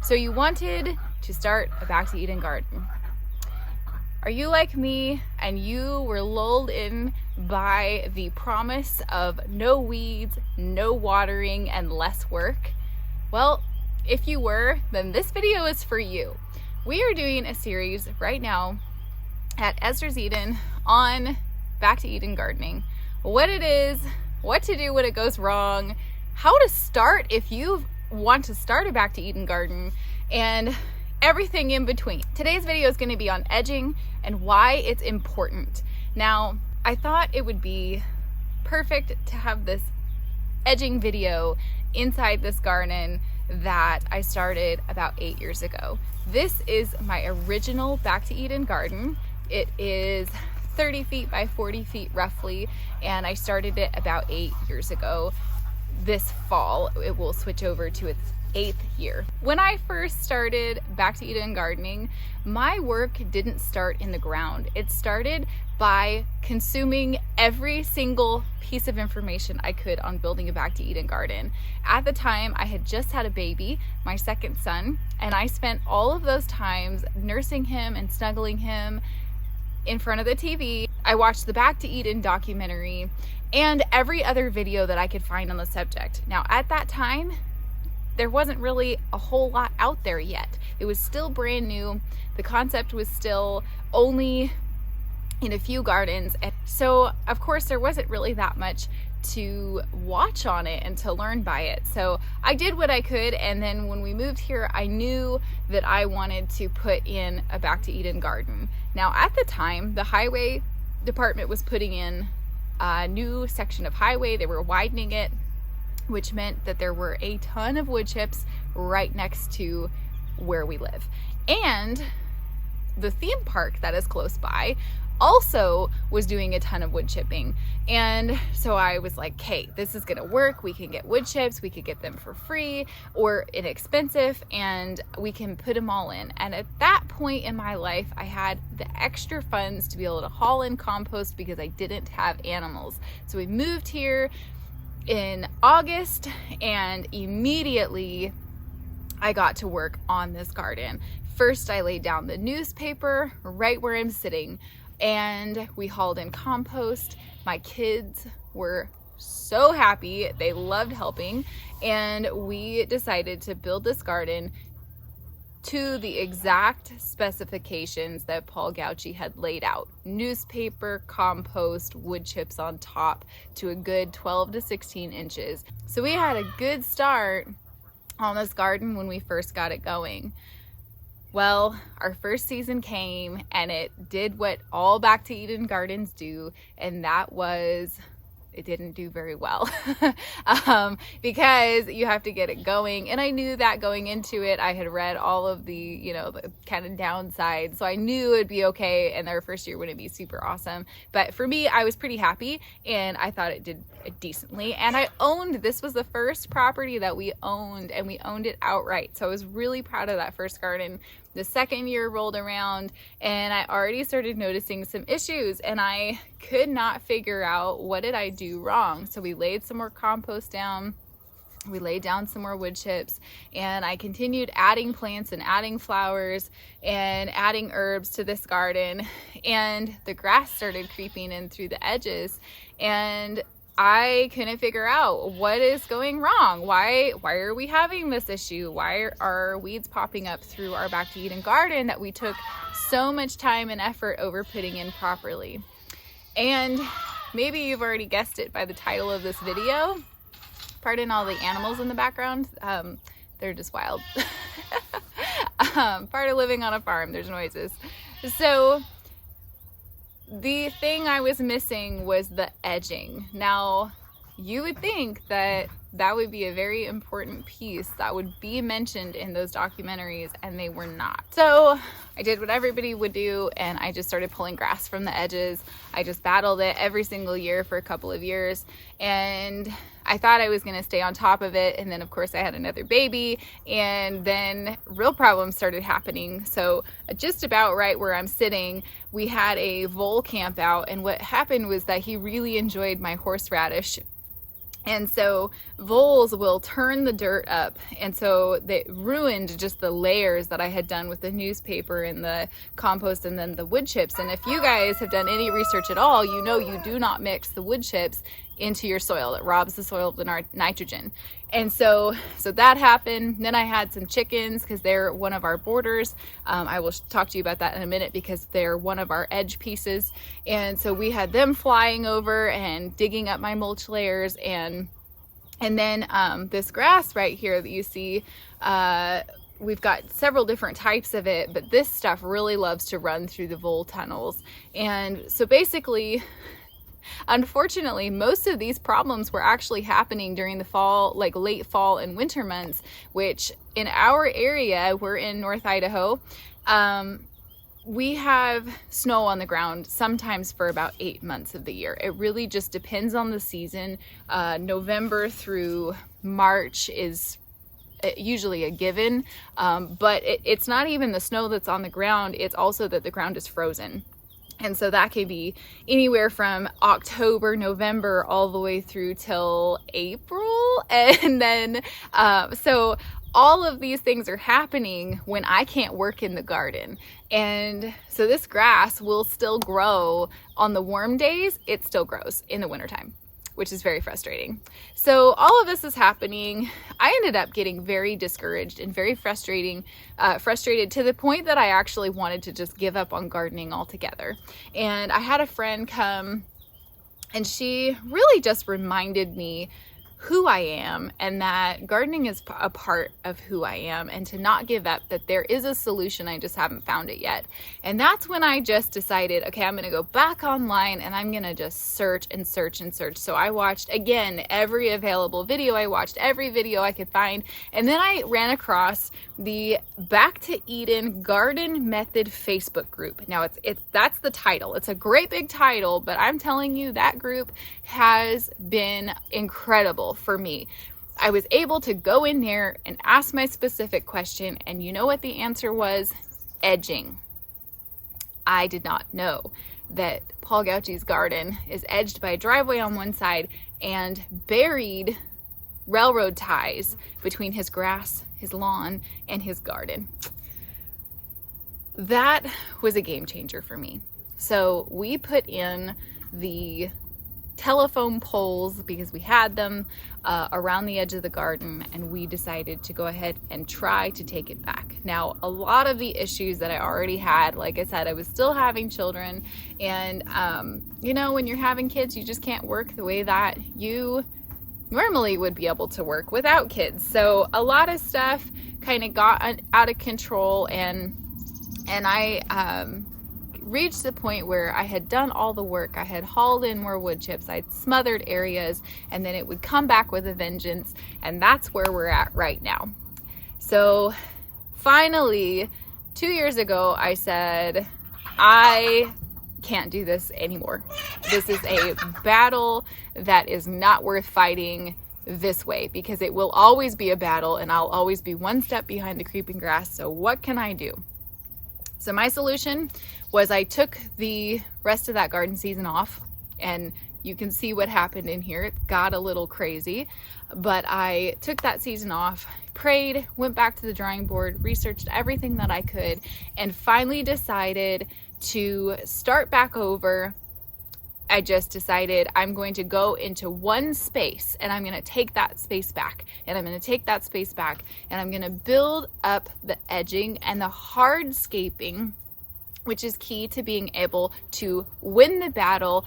So you wanted to start a Back to Eden garden. Are you like me and you were lulled in by the promise of no weeds, no watering, and less work? Well, if you were, then this video is for you. We are doing a series right now at Esther's Eden on Back to Eden gardening. What it is, what to do when it goes wrong, how to start if you want to start a Back to Eden garden, and everything in between. Today's video is going to be on edging and why it's important. Now, I thought it would be perfect to have this edging video inside this garden that I started about 8 years ago. This is my original Back to Eden garden. It is 30 feet by 40 feet roughly, and I started it about 8 years ago. This fall, it will switch over to its 8th year. When I first started Back to Eden gardening, my work didn't start in the ground. It started by consuming every single piece of information I could on building a Back to Eden garden. At the time, I had just had a baby, my second son, and I spent all of those times nursing him and snuggling him in front of the TV. I watched the Back to Eden documentary and every other video that I could find on the subject. Now, at that time, there wasn't really a whole lot out there yet. It was still brand new. The concept was still only in a few gardens. And so, of course, there wasn't really that much to watch on it and to learn by it. So I did what I could. And then when we moved here, I knew that I wanted to put in a Back to Eden garden. Now, at the time, the highway department was putting in a new section of highway. They were widening it, which meant that there were a ton of wood chips right next to where we live. And the theme park that is close by also was doing a ton of wood chipping. And so I was like, hey, this is gonna work. We can get wood chips, we could get them for free or inexpensive, and we can put them all in. And at that point in my life, I had the extra funds to be able to haul in compost because I didn't have animals. So we moved here in August, and immediately I got to work on this garden. First, I laid down the newspaper right where I'm sitting, and we hauled in compost. My kids were so happy. They loved helping, and we decided to build this garden to the exact specifications that Paul Gauci had laid out. Newspaper, compost, wood chips on top to a good 12 to 16 inches. So we had a good start on this garden when we first got it going. Well, our first season came and it did what all Back to Eden gardens do, and that was it didn't do very well because you have to get it going. And I knew that going into it. I had read all of the, the kind of downsides. So I knew it'd be okay. And our first year wouldn't be super awesome. But for me, I was pretty happy and I thought it did decently. And this was the first property that we owned, and we owned it outright. So I was really proud of that first garden. The second year rolled around and I already started noticing some issues, and I could not figure out what did I do wrong. So we laid some more compost down, we laid down some more wood chips, and I continued adding plants and adding flowers and adding herbs to this garden, and the grass started creeping in through the edges, and I couldn't figure out what is going wrong. Why are we having this issue? Why are weeds popping up through our Back to Eden garden that we took so much time and effort over putting in properly? And maybe you've already guessed it by the title of this video. Pardon all the animals in the background. They're just wild. Part of living on a farm, there's noises. So the thing I was missing was the edging. Now, you would think that that would be a very important piece that would be mentioned in those documentaries, and they were not. So I did what everybody would do, and I just started pulling grass from the edges. I just battled it every single year for a couple of years, and I thought I was going to stay on top of it. And then of course I had another baby, and then real problems started happening. So just about right where I'm sitting, we had a vole camp out, and what happened was that he really enjoyed my horseradish And so voles will turn the dirt up, and so they ruined just the layers that I had done with the newspaper and the compost and then the wood chips. And if you guys have done any research at all, you know you do not mix the wood chips into your soil. It robs the soil of the nitrogen. And so that happened. Then I had some chickens because they're one of our borders. I will talk to you about that in a minute because they're one of our edge pieces. And so we had them flying over and digging up my mulch layers. And then this grass right here that you see, we've got several different types of it, but this stuff really loves to run through the vole tunnels. And so basically, unfortunately, most of these problems were actually happening during the fall, like late fall and winter months, which in our area, we're in North Idaho, we have snow on the ground sometimes for about 8 months of the year. It really just depends on the season. November through March is usually a given, but it's not even the snow that's on the ground, it's also that the ground is frozen. And so that can be anywhere from October, November, all the way through till April. And then, so all of these things are happening when I can't work in the garden. And so this grass will still grow on the warm days. It still grows in the wintertime, which is very frustrating. So all of this is happening. I ended up getting very discouraged and very frustrated to the point that I actually wanted to just give up on gardening altogether. And I had a friend come, and she really just reminded me who I am and that gardening is a part of who I am, and to not give up, that there is a solution, I just haven't found it yet. And that's when I just decided, okay, I'm gonna go back online and I'm gonna just search and search and search. So I watched, again, every available video. I watched every video I could find, and then I ran across the Back to Eden Garden Method Facebook group. Now that's the title. It's a great big title, but I'm telling you, that group has been incredible for me. I was able to go in there and ask my specific question, and you know what the answer was? Edging. I did not know that Paul Gauchi's garden is edged by a driveway on one side and buried railroad ties between his grass, his lawn, and his garden. That was a game changer for me. So we put in the telephone poles because we had them around the edge of the garden, and we decided to go ahead and try to take it back. Now, a lot of the issues that I already had, like I said, I was still having children, and you know, when you're having kids, you just can't work the way that you normally would be able to work without kids. So a lot of stuff kind of got out of control, and I reached the point where I had done all the work. I had hauled in more wood chips, I'd smothered areas, and then it would come back with a vengeance, and that's where we're at right now. So finally, 2 years ago, I said, I can't do this anymore. This is a battle that is not worth fighting this way, because it will always be a battle and I'll always be one step behind the creeping grass. So what can I do? So my solution was I took the rest of that garden season off, and you can see what happened in here. It got a little crazy, but I took that season off, prayed, went back to the drawing board, researched everything that I could, and finally decided to start back over. I just decided I'm going to go into one space, and I'm going to take that space back, and I'm going to take that space back, and I'm going to build up the edging and the hardscaping, which is key to being able to win the battle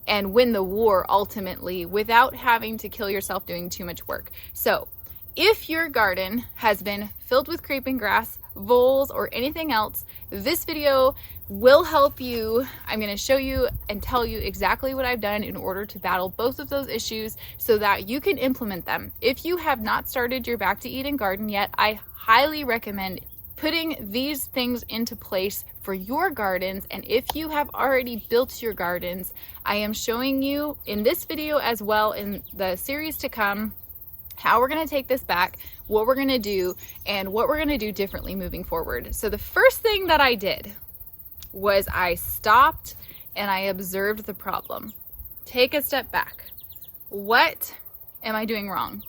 and win the war ultimately without having to kill yourself doing too much work. So if your garden has been filled with creeping grass, voles, or anything else, this video will help you. I'm going to show you and tell you exactly what I've done in order to battle both of those issues so that you can implement them. If you have not started your Back to Eden garden yet, I highly recommend putting these things into place for your gardens. And if you have already built your gardens, I am showing you in this video, as well in the series to come, how we're going to take this back, what we're going to do, and what we're going to do differently moving forward. So the first thing that I did was I stopped and I observed the problem. Take a step back. What am I doing wrong?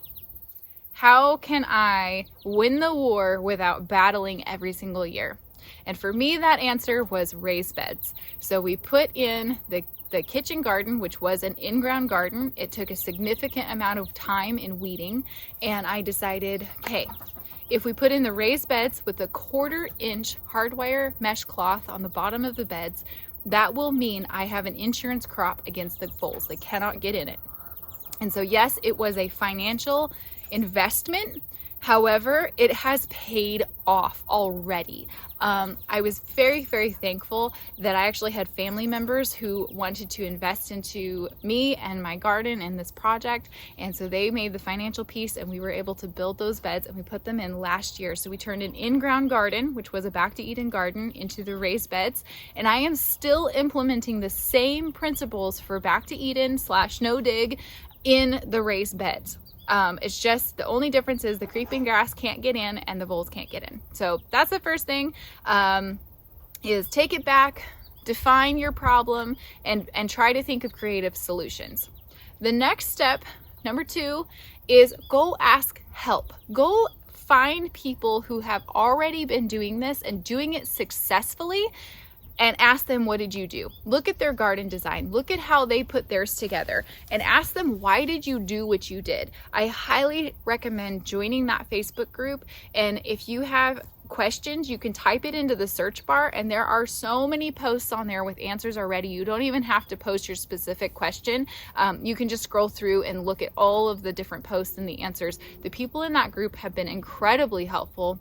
How can I win the war without battling every single year? And for me, that answer was raised beds. So we put in the kitchen garden, which was an in-ground garden. It took a significant amount of time in weeding, and I decided, okay, if we put in the raised beds with a 1/4-inch hardwire mesh cloth on the bottom of the beds, that will mean I have an insurance crop against the voles. They cannot get in it. And so yes, it was a financial investment. However, it has paid off already. I was very, very thankful that I actually had family members who wanted to invest into me and my garden and this project. And so they made the financial piece, and we were able to build those beds, and we put them in last year. So we turned an in-ground garden, which was a Back to Eden garden, into the raised beds. And I am still implementing the same principles for Back to Eden / no dig in the raised beds. It's just the only difference is the creeping grass can't get in and the voles can't get in. So that's the first thing, is take it back, define your problem, and try to think of creative solutions. The next step, number 2, is go ask help. Go find people who have already been doing this and doing it successfully, and ask them, what did you do? Look at their garden design. Look at how they put theirs together, and ask them, why did you do what you did? I highly recommend joining that Facebook group. And if you have questions, you can type it into the search bar, and there are so many posts on there with answers already. You don't even have to post your specific question. You can just scroll through and look at all of the different posts and the answers. The people in that group have been incredibly helpful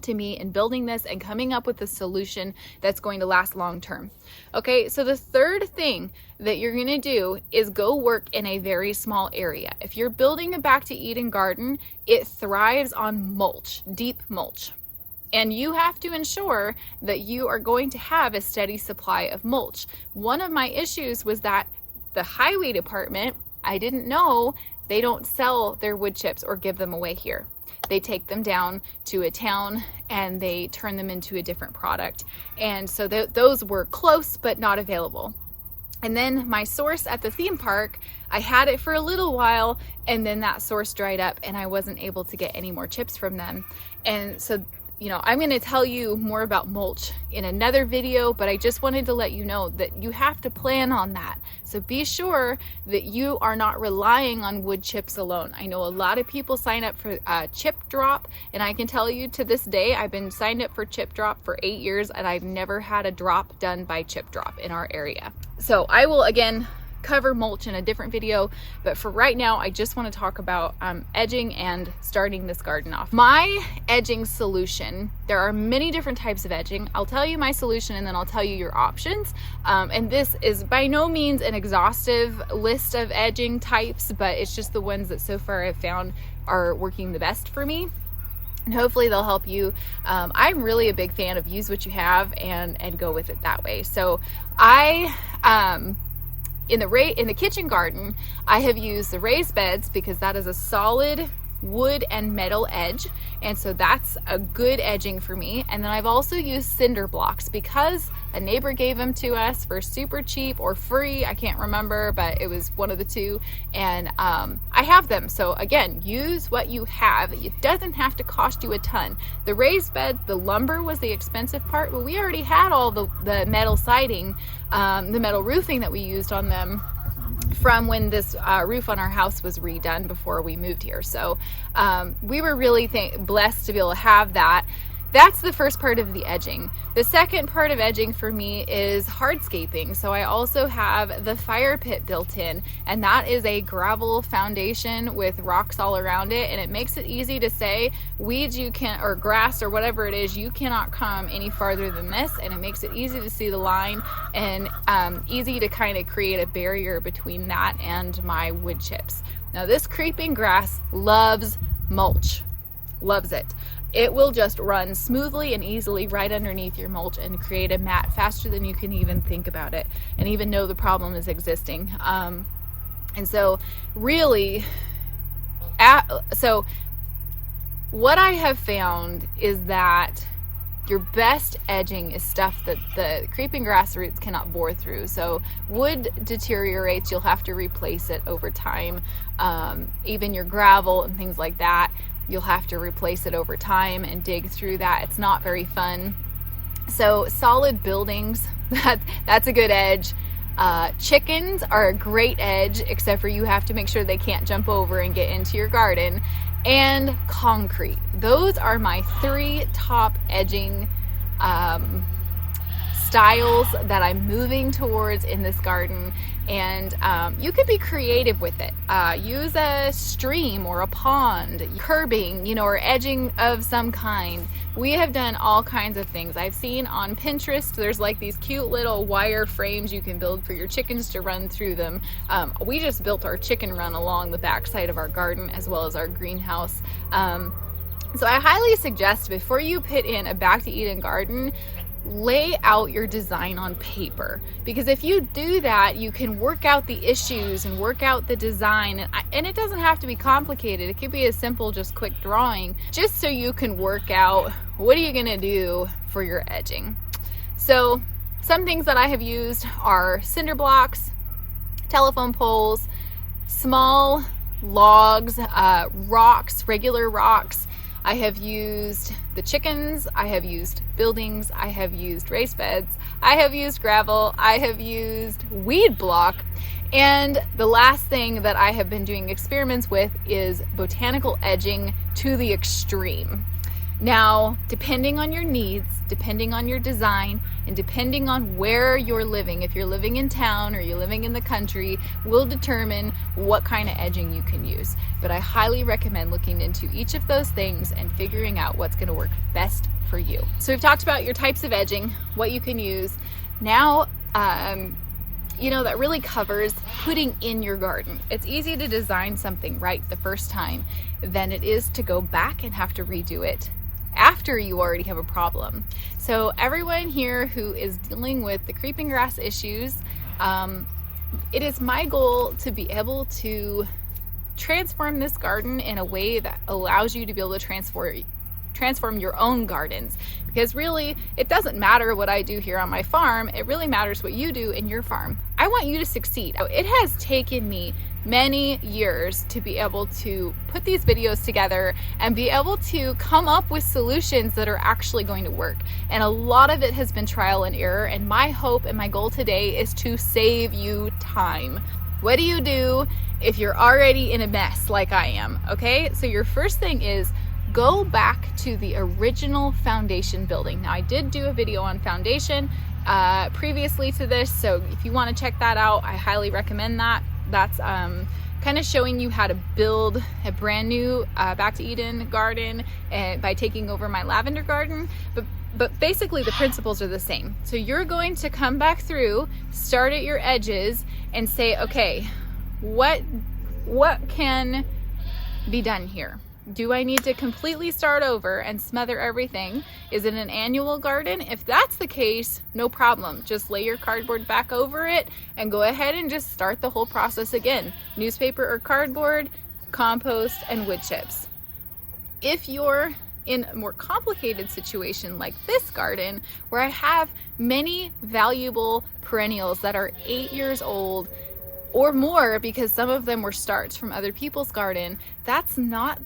to me in building this and coming up with a solution that's going to last long term. Okay, so the third thing that you're going to do is go work in a very small area. If you're building a Back to Eden garden, it thrives on mulch, deep mulch. And you have to ensure that you are going to have a steady supply of mulch. One of my issues was that the highway department, I didn't know they don't sell their wood chips or give them away here. They take them down to a town and they turn them into a different product. And so those were close but not available. And then my source at the theme park, I had it for a little while, and then that source dried up and I wasn't able to get any more chips from them. And so, you know, I'm going to tell you more about mulch in another video, but I just wanted to let you know that you have to plan on that. So be sure that you are not relying on wood chips alone. I know a lot of people sign up for chip drop, and I can tell you to this day, I've been signed up for chip drop for 8 years, and I've never had a drop done by chip drop in our area. So I will, again, cover mulch in a different video, but for right now I just want to talk about edging and starting this garden off. My edging solution, there are many different types of edging. I'll tell you my solution and then I'll tell you your options, and this is by no means an exhaustive list of edging types, but it's just the ones that so far I've found are working the best for me, and hopefully they'll help you. I'm really a big fan of use what you have and go with it that way. So in the kitchen garden, I have used the raised beds because that is a solid wood and metal edge, and so that's a good edging for me. And then I've also used cinder blocks because a neighbor gave them to us for super cheap or free, I can't remember, but it was one of the two, and I have them. So again, use what you have. It doesn't have to cost you a ton. The raised bed, the lumber was the expensive part, but we already had all the metal siding, the metal roofing that we used on them from when this roof on our house was redone before we moved here. So we were really blessed to be able to have that. That's the first part of the edging. The second part of edging for me is hardscaping. So I also have the fire pit built in, and that is a gravel foundation with rocks all around it, and it makes it easy to say, weeds you can, or grass or whatever it is, you cannot come any farther than this, and it makes it easy to see the line and easy to kind of create a barrier between that and my wood chips. Now this creeping grass loves mulch, loves it. It will just run smoothly and easily right underneath your mulch and create a mat faster than you can even think about it and even know the problem is existing. And so really, so what I have found is that Your best edging is stuff that the creeping grass roots cannot bore through. So wood deteriorates, you'll have to replace it over time. Even your gravel and things like that, you'll have to replace it over time and dig through that. It's not very fun. So solid buildings, that's a good edge. Chickens are a great edge, except for you have to make sure they can't jump over and get into your garden. And concrete. Those are my 3 top edging styles that I'm moving towards in this garden. And you could be creative with it. Use a stream or a pond, curbing, or edging of some kind. We have done all kinds of things. I've seen on Pinterest, there's like these cute little wire frames you can build for your chickens to run through them. We just built our chicken run along the backside of our garden as well as our greenhouse. So I highly suggest before you put in a Back to Eden garden, lay out your design on paper, because if you do that, you can work out the issues and work out the design, and it doesn't have to be complicated. It could be as simple, just quick drawing, just so you can work out what are you gonna do for your edging. So some things that I have used are cinder blocks, telephone poles, small logs, rocks, regular rocks. I have used the chickens, I have used buildings, I have used raised beds, I have used gravel, I have used weed block, and the last thing that I have been doing experiments with is botanical edging to the extreme. Now, depending on your needs, depending on your design, and depending on where you're living, if you're living in town or you're living in the country, will determine what kind of edging you can use. But I highly recommend looking into each of those things and figuring out what's going to work best for you. So we've talked about your types of edging, what you can use. Now, that really covers putting in your garden. It's easy to design something right the first time than it is to go back and have to redo it after you already have a problem. So everyone here who is dealing with the creeping grass issues, it is my goal to be able to transform this garden in a way that allows you to be able to transform your own gardens, because really it doesn't matter what I do here on my farm, it really matters what you do in your farm. I want you to succeed. It has taken me many years to be able to put these videos together and be able to come up with solutions that are actually going to work, and a lot of it has been trial and error, and my hope and my goal today is to save you time. What do you do if you're already in a mess like I am? Okay, so your first thing is go back to the original foundation building. Now, I did do a video on foundation previously to this, so if you want to check that out, I highly recommend that. That's kind of showing you how to build a brand new Back to Eden garden by taking over my lavender garden. But basically the principles are the same. So you're going to come back through, start at your edges, and say, okay, what can be done here? Do I need to completely start over and smother everything? Is it an annual garden? If that's the case, no problem. Just lay your cardboard back over it and go ahead and just start the whole process again. Newspaper or cardboard, compost, and wood chips. If you're in a more complicated situation like this garden, where I have many valuable perennials that are 8 years old or more, because some of them were starts from other people's garden, that's not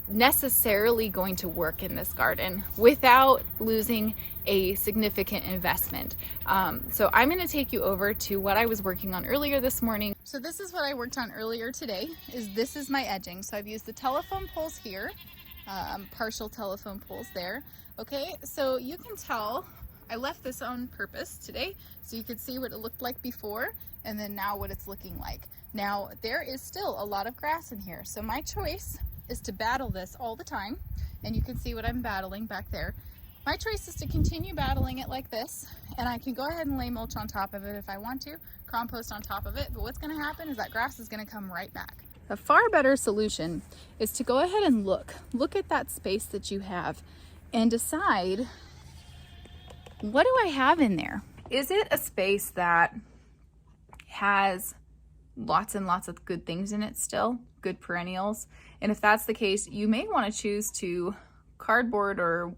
necessarily going to work in this garden without losing a significant investment. So I'm going to take you over to what I was working on earlier this morning. So this is what I worked on earlier today. This is my edging. So I've used the telephone poles here, partial telephone poles there. Okay, so you can tell I left this on purpose today so you could see what it looked like before and then now what it's looking like. Now there is still a lot of grass in here, so my choice is to battle this all the time, and you can see what I'm battling back there. My choice is to continue battling it like this, and I can go ahead and lay mulch on top of it if I want to, compost on top of it, but what's going to happen is that grass is going to come right back. A far better solution is to go ahead and look at that space that you have and decide, what do I have in there? Is it a space that has lots and lots of good things in it still, good perennials? And if that's the case, you may want to choose to cardboard or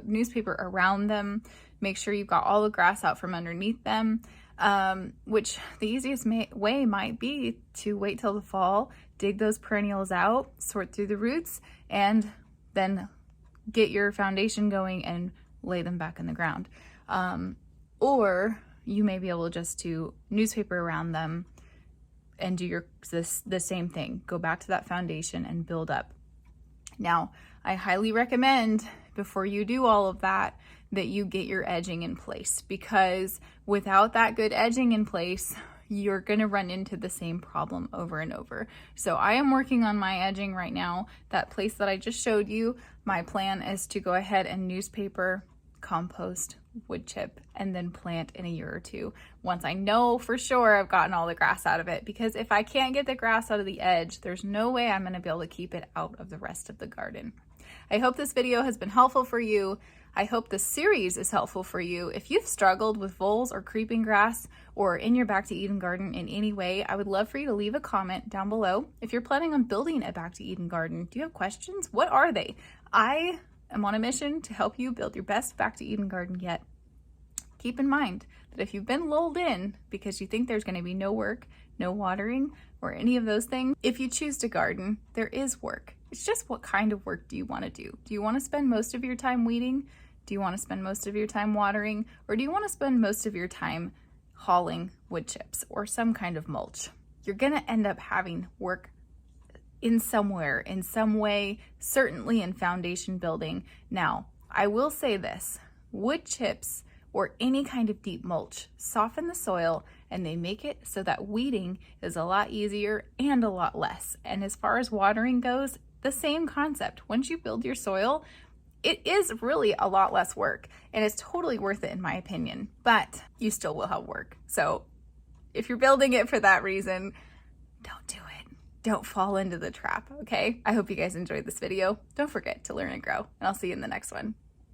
newspaper around them. Make sure you've got all the grass out from underneath them, which the easiest way might be to wait till the fall, dig those perennials out, sort through the roots, and then get your foundation going and lay them back in the ground. Or you may be able just to newspaper around them and do the same thing. Go back to that foundation and build up. Now, I highly recommend before you do all of that you get your edging in place, because without that good edging in place, you're gonna run into the same problem over and over. So I am working on my edging right now. That place that I just showed you, my plan is to go ahead and newspaper, compost, wood chip, and then plant in a year or two once I know for sure I've gotten all the grass out of it. Because if I can't get the grass out of the edge, there's no way I'm going to be able to keep it out of the rest of the garden. I hope this video has been helpful for you. I hope this series is helpful for you. If you've struggled with voles or creeping grass or in your Back to Eden garden in any way, I would love for you to leave a comment down below. If you're planning on building a Back to Eden garden, do you have questions? What are they? I am on a mission to help you build your best Back to Eden garden yet. Keep in mind that if you've been lulled in because you think there's going to be no work, no watering, or any of those things, if you choose to garden, there is work. It's just what kind of work do you want to do? Do you want to spend most of your time weeding? Do you want to spend most of your time watering? Or do you want to spend most of your time hauling wood chips or some kind of mulch? You're going to end up having work in somewhere, in some way, certainly in foundation building. Now, I will say this, wood chips or any kind of deep mulch soften the soil and they make it so that weeding is a lot easier and a lot less. And as far as watering goes, the same concept. Once you build your soil, it is really a lot less work and it's totally worth it in my opinion, but you still will have work. So if you're building it for that reason, don't do it. Don't fall into the trap, okay? I hope you guys enjoyed this video. Don't forget to learn and grow, and I'll see you in the next one.